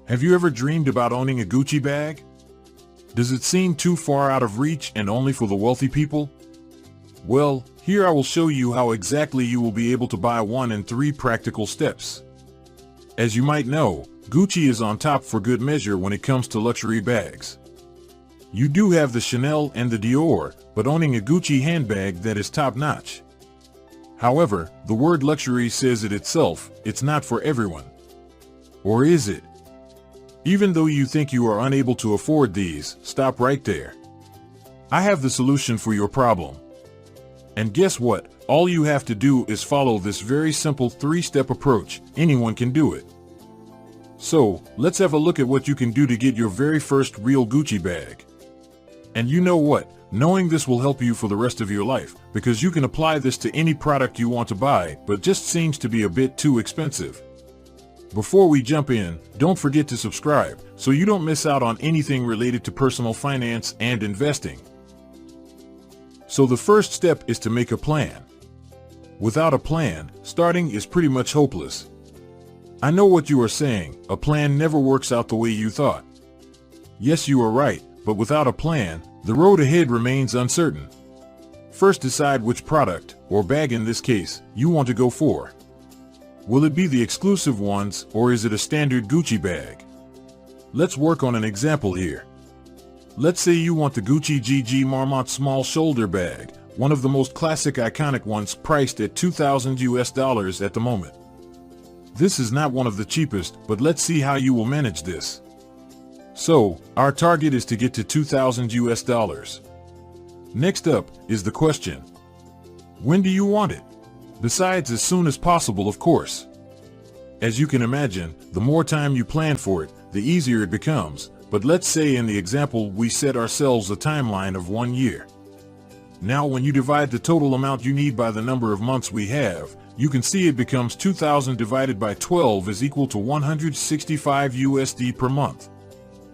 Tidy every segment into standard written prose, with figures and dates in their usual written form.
Have you ever dreamed about owning a Gucci bag? Does it seem too far out of reach and only for the wealthy people? Well, here I will show you how exactly you will be able to buy one in 3 practical steps. As you might know, Gucci is on top for good measure when it comes to luxury bags. You do have the Chanel and the Dior, but owning a Gucci handbag that is top-notch. However, the word luxury says it itself, it's not for everyone. Or is it? Even though you think you are unable to afford these, stop right there. I have the solution for your problem. And guess what? All you have to do is follow this very simple 3-step approach. Anyone can do it. So, let's have a look at what you can do to get your very first real Gucci bag. And you know what? Knowing this will help you for the rest of your life, because you can apply this to any product you want to buy, but just seems to be a bit too expensive. Before we jump in, don't forget to subscribe, so you don't miss out on anything related to personal finance and investing. So the first step is to make a plan. Without a plan, starting is pretty much hopeless. I know what you are saying, a plan never works out the way you thought. Yes, you are right, but without a plan, the road ahead remains uncertain. First, decide which product, or bag in this case, you want to go for. Will it be the exclusive ones, or is it a standard Gucci bag? Let's work on an example here. Let's say you want the Gucci GG Marmont small shoulder bag, one of the most classic iconic ones, priced at $2,000 at the moment. This is not one of the cheapest, but let's see how you will manage this. So, our target is to get to $2,000. Next up is the question. When do you want it? Besides, as soon as possible, of course. As you can imagine, the more time you plan for it, the easier it becomes. But let's say in the example we set ourselves a timeline of 1 year. Now when you divide the total amount you need by the number of months we have, you can see it becomes 2,000 divided by 12 is equal to $165 per month.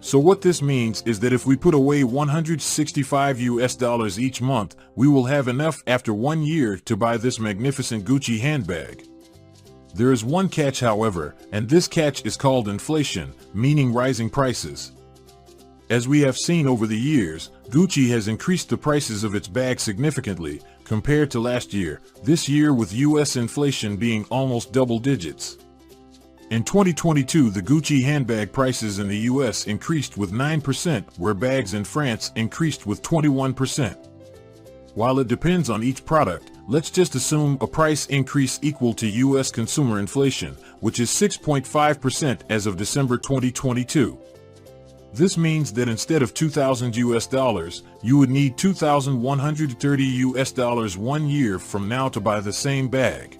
So what this means is that if we put away $165 each month, we will have enough after 1 year to buy this magnificent Gucci handbag. There is one catch, however, and this catch is called inflation, meaning rising prices. As we have seen over the years, Gucci has increased the prices of its bags significantly compared to last year, this year with US inflation being almost double digits. In 2022, the Gucci handbag prices in the US increased with 9%, where bags in France increased with 21%. While it depends on each product, let's just assume a price increase equal to US consumer inflation, which is 6.5% as of December 2022. This means that instead of $2,000, you would need $2,130 1 year from now to buy the same bag.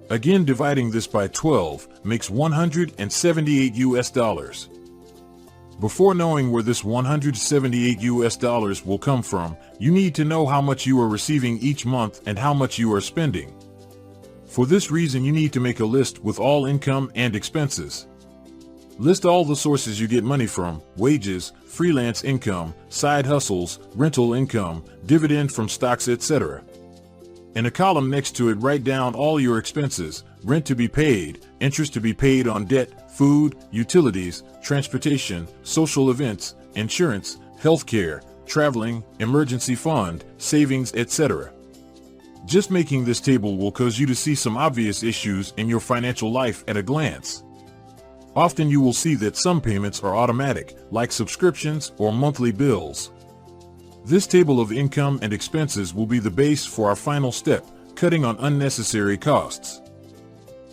Again, dividing this by 12 makes $178. Before knowing where this $178 will come from, you need to know how much you are receiving each month and how much you are spending. For this reason, you need to make a list with all income and expenses. List all the sources you get money from: wages, freelance income, side hustles, rental income, dividend from stocks, etc. In a column next to it, write down all your expenses: rent to be paid, interest to be paid on debt, food, utilities, transportation, social events, insurance, healthcare, traveling, emergency fund, savings, etc. Just making this table will cause you to see some obvious issues in your financial life at a glance. Often you will see that some payments are automatic, like subscriptions or monthly bills. This table of income and expenses will be the base for our final step, cutting on unnecessary costs.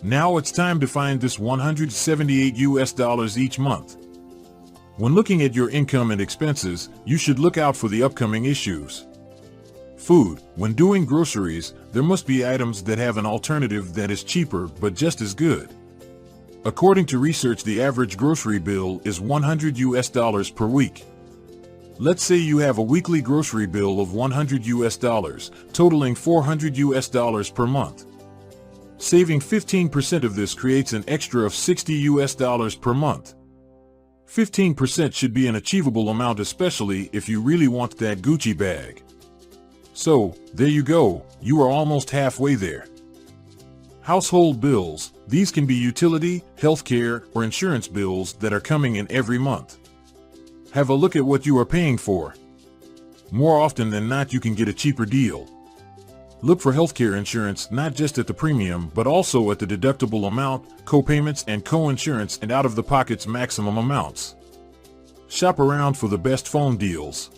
Now it's time to find this $178 each month. When looking at your income and expenses, you should look out for the upcoming issues. Food. When doing groceries, there must be items that have an alternative that is cheaper but just as good. According to research, the average grocery bill is $100 per week. Let's say you have a weekly grocery bill of $100, totaling $400 per month. Saving 15% of this creates an extra of $60 per month. 15% should be an achievable amount, especially if you really want that Gucci bag. So, there you go, you are almost halfway there. Household bills. These can be utility, healthcare, or insurance bills that are coming in every month. Have a look at what you are paying for. More often than not, you can get a cheaper deal. Look for healthcare insurance not just at the premium, but also at the deductible amount, co-payments and co-insurance, and out-of-the-pocket's maximum amounts. Shop around for the best phone deals.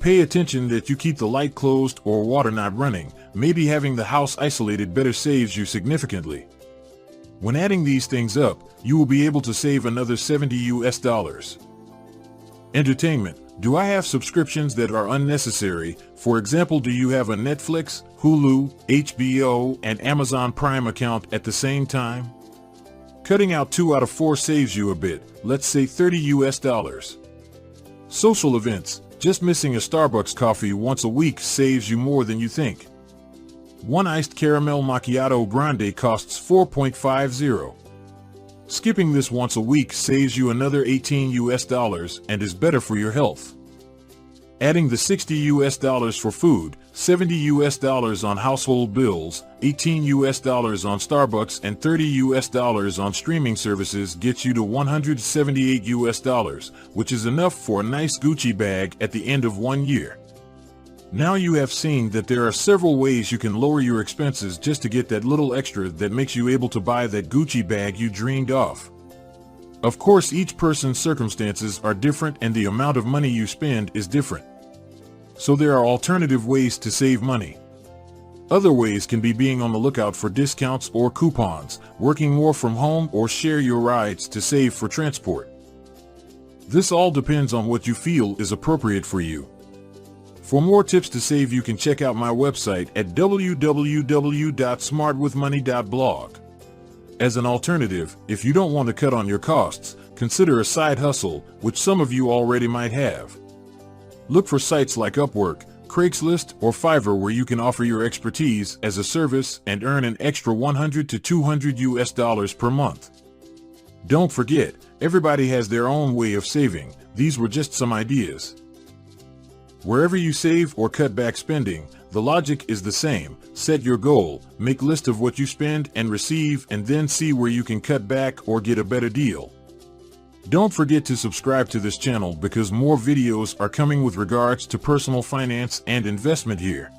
Pay attention that you keep the light closed or water not running. Maybe having the house isolated better saves you significantly. When adding these things up, you will be able to save another $70. Entertainment. Do I have subscriptions that are unnecessary? For example, do you have a Netflix, Hulu, HBO, and Amazon Prime account at the same time? Cutting out 2 out of 4 saves you a bit, let's say $30. Social events. Just missing a Starbucks coffee once a week saves you more than you think. One iced caramel macchiato grande costs $4.50. Skipping this once a week saves you another $18 and is better for your health. Adding the $60 for food, $70 on household bills, $18 on Starbucks, and $30 on streaming services gets you to $178, which is enough for a nice Gucci bag at the end of 1 year. Now you have seen that there are several ways you can lower your expenses just to get that little extra that makes you able to buy that Gucci bag you dreamed of. Of course, each person's circumstances are different and the amount of money you spend is different. So there are alternative ways to save money. Other ways can be being on the lookout for discounts or coupons, working more from home, or share your rides to save for transport. This all depends on what you feel is appropriate for you. For more tips to save, you can check out my website at www.smartwithmoney.blog. As an alternative, if you don't want to cut on your costs, consider a side hustle, which some of you already might have. Look for sites like Upwork, Craigslist, or Fiverr where you can offer your expertise as a service and earn an extra $100 to $200 per month. Don't forget, everybody has their own way of saving. These were just some ideas. Wherever you save or cut back spending, the logic is the same. Set your goal, make a list of what you spend and receive, and then see where you can cut back or get a better deal. Don't forget to subscribe to this channel because more videos are coming with regards to personal finance and investment here.